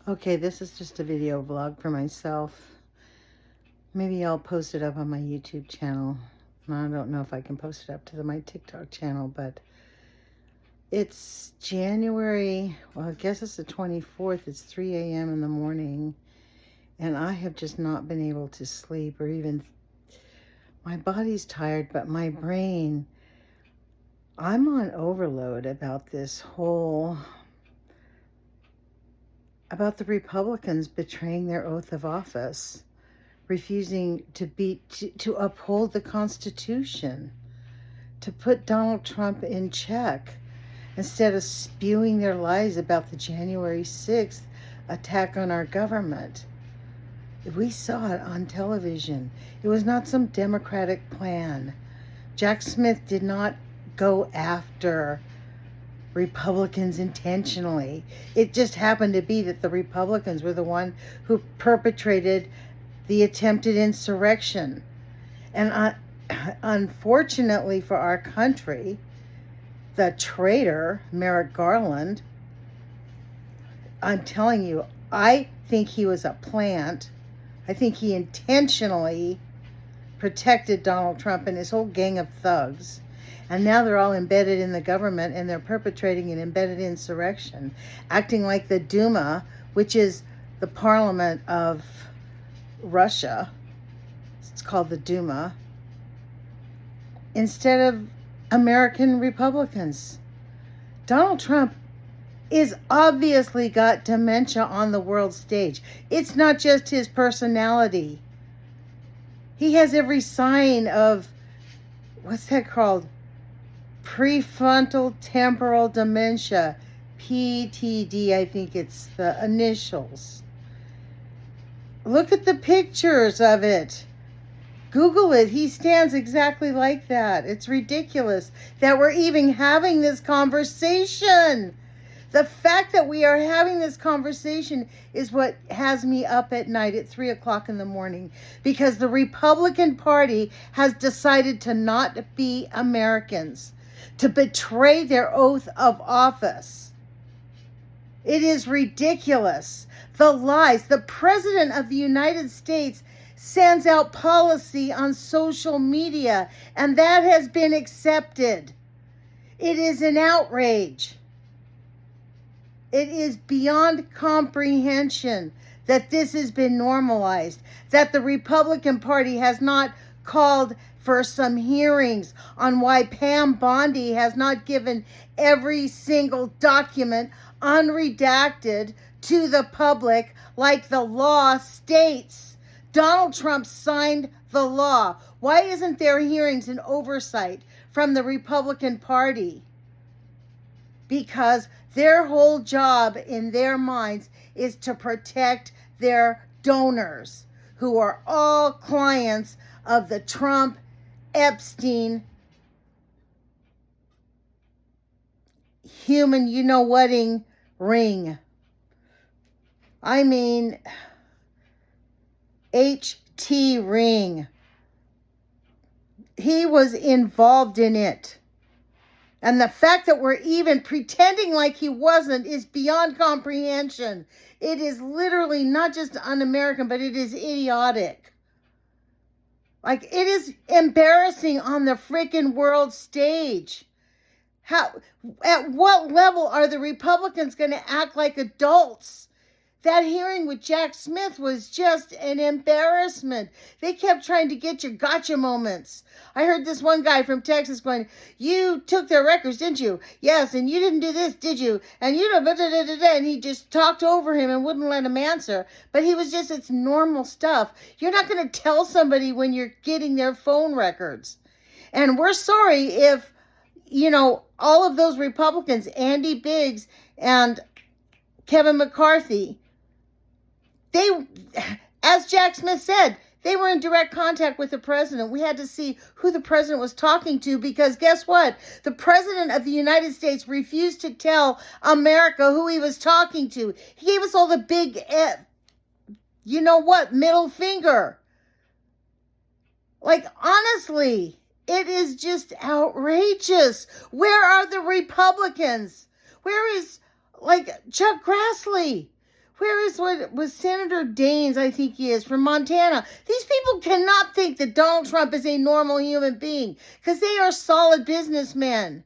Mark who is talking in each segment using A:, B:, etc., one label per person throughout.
A: Okay, this is just a video vlog for myself. Maybe I'll post it up on my YouTube channel. I don't know if I can post it up to my TikTok channel, but it's January, well, I guess it's the 24th. It's 3 a.m. in the morning, and I have just not been able to sleep or even, my body's tired, but my brain, I'm on overload about this whole, about the Republicans betraying their oath of office, refusing to uphold the Constitution, to put Donald Trump in check, instead of spewing their lies about the January 6th attack on our government. We saw it on television. It was not some Democratic plan. Jack Smith did not go after Republicans intentionally. It just happened to be that the Republicans were the one who perpetrated the attempted insurrection. And unfortunately for our country, the traitor, Merrick Garland, I'm telling you, I think he was a plant. I think he intentionally protected Donald Trump and his whole gang of thugs. And now they're all embedded in the government, and they're perpetrating an embedded insurrection, acting like the Duma, which is the parliament of Russia. It's called the Duma, instead of American Republicans. Donald Trump is obviously got dementia on the world stage. It's not just his personality. He has every sign of, what's that called? Prefrontal temporal dementia. PTD, I think it's the initials. Look at the pictures of it. Google it. He stands exactly like that. It's ridiculous that we're even having this conversation. The fact that we are having this conversation is what has me up at night at 3 o'clock in the morning, because the Republican Party has decided to not be Americans, to betray their oath of office. It is ridiculous. The lies. The President of the United States sends out policy on social media, and that has been accepted. It is an outrage. It is beyond comprehension that this has been normalized, that the Republican Party has not called for some hearings on why Pam Bondi has not given every single document unredacted to the public like the law states. Donald Trump signed the law. Why isn't there hearings and oversight from the Republican Party? Because their whole job in their minds is to protect their donors, who are all clients of the Trump, Epstein, human you-know-whating ring. I mean, HT ring. He was involved in it. And the fact that we're even pretending like he wasn't is beyond comprehension. It is literally not just un-American, but it is idiotic. Like, it is embarrassing on the freaking world stage. At what level are the Republicans going to act like adults? That hearing with Jack Smith was just an embarrassment. They kept trying to get your gotcha moments. I heard this one guy from Texas going, "You took their records, didn't you? Yes, and you didn't do this, did you? And you know, and he just talked over him and wouldn't let him answer. But he was just, it's normal stuff. You're not going to tell somebody when you're getting their phone records. And we're sorry if, all of those Republicans, Andy Biggs and Kevin McCarthy, they, as Jack Smith said, they were in direct contact with the president. We had to see who the president was talking to, because guess what? The president of the United States refused to tell America who he was talking to. He gave us all the big, middle finger. Like, honestly, it is just outrageous. Where are the Republicans? Where is, Chuck Grassley? Where is what was Senator Daines, I think he is, from Montana? These people cannot think that Donald Trump is a normal human being because they are solid businessmen.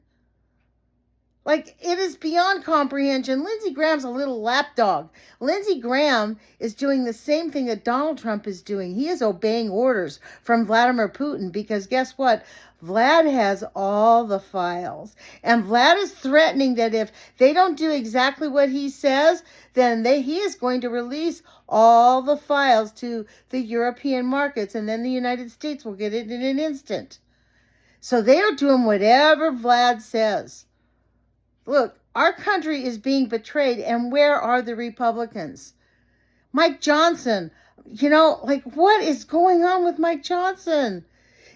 A: Like, it is beyond comprehension. Lindsey Graham's a little lapdog. Lindsey Graham is doing the same thing that Donald Trump is doing. He is obeying orders from Vladimir Putin because guess what? Vlad has all the files. And Vlad is threatening that if they don't do exactly what he says, then he is going to release all the files to the European markets, and then the United States will get it in an instant. So they are doing whatever Vlad says. Look, our country is being betrayed, and where are the Republicans? Mike Johnson, what is going on with Mike Johnson?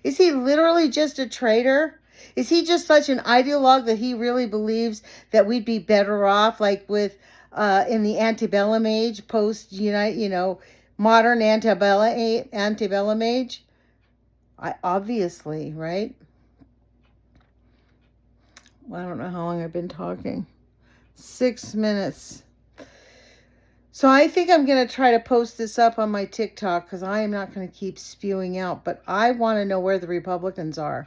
A: Is he literally just a traitor? Is he just such an ideologue that he really believes that we'd be better off, like with in the antebellum age, modern antebellum age? Obviously, right? I don't know how long I've been talking. 6 minutes. So I think I'm going to try to post this up on my TikTok because I am not going to keep spewing out. But I want to know where the Republicans are.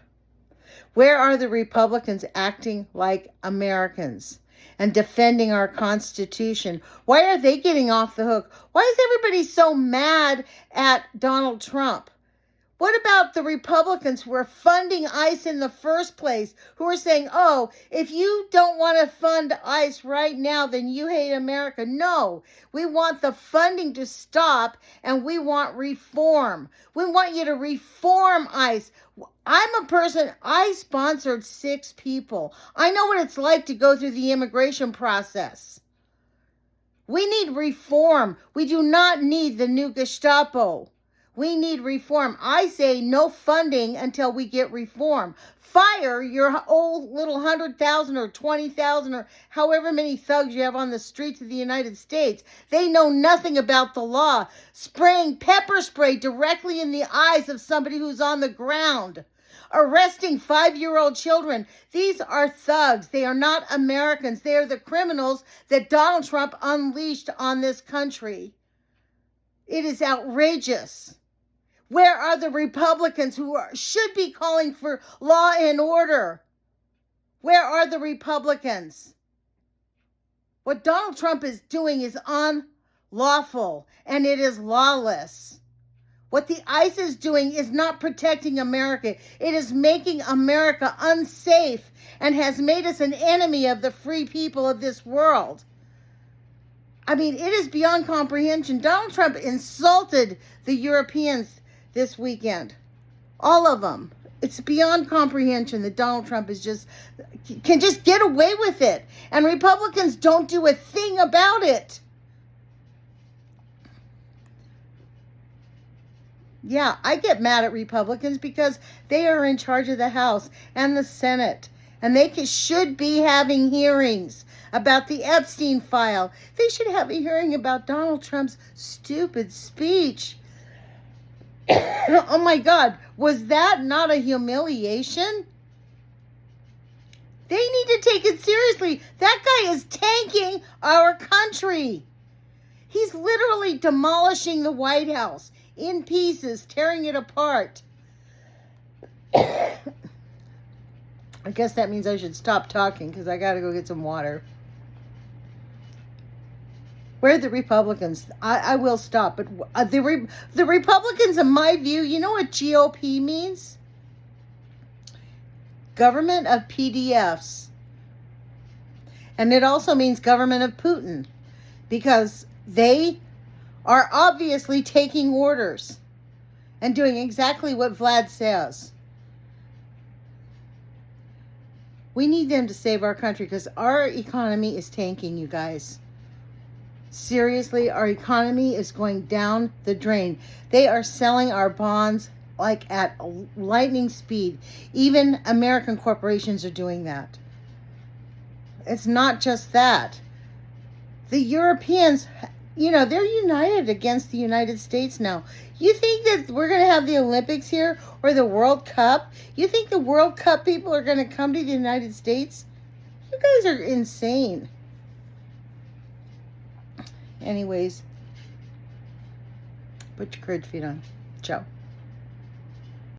A: Where are the Republicans acting like Americans and defending our Constitution? Why are they getting off the hook? Why is everybody so mad at Donald Trump? What about the Republicans who are funding ICE in the first place, who are saying, oh, if you don't want to fund ICE right now, then you hate America? No, we want the funding to stop, and we want reform. We want you to reform ICE. I sponsored 6 people. I know what it's like to go through the immigration process. We need reform. We do not need the new Gestapo. We need reform. I say no funding until we get reform. Fire your old little 100,000 or 20,000 or however many thugs you have on the streets of the United States. They know nothing about the law. Spraying pepper spray directly in the eyes of somebody who's on the ground. Arresting 5-year-old children. These are thugs. They are not Americans. They are the criminals that Donald Trump unleashed on this country. It is outrageous. Where are the Republicans who should be calling for law and order? Where are the Republicans? What Donald Trump is doing is unlawful, and it is lawless. What the ICE is doing is not protecting America. It is making America unsafe and has made us an enemy of the free people of this world. I mean, it is beyond comprehension. Donald Trump insulted the Europeans this weekend. All of them. It's beyond comprehension that Donald Trump can just get away with it. And Republicans don't do a thing about it. Yeah, I get mad at Republicans because they are in charge of the House and the Senate. And they should be having hearings about the Epstein file. They should have a hearing about Donald Trump's stupid speech. Oh my God, was that not a humiliation? They need to take it seriously. That guy is tanking our country. He's literally demolishing the White House in pieces, tearing it apart. I guess that means I should stop talking because I got to go get some water. Where are the Republicans? I will stop. But the Republicans, in my view, you know what GOP means? Government of PDFs. And it also means government of Putin. Because they are obviously taking orders and doing exactly what Vlad says. We need them to save our country because our economy is tanking, you guys. Seriously, our economy is going down the drain. They are selling our bonds like at lightning speed. Even American corporations are doing that. It's not just that. The Europeans, they're united against the United States now. You think that we're going to have the Olympics here or the World Cup? You think the World Cup people are going to come to the United States? You guys are insane. Anyways, put your courage feet on. Ciao.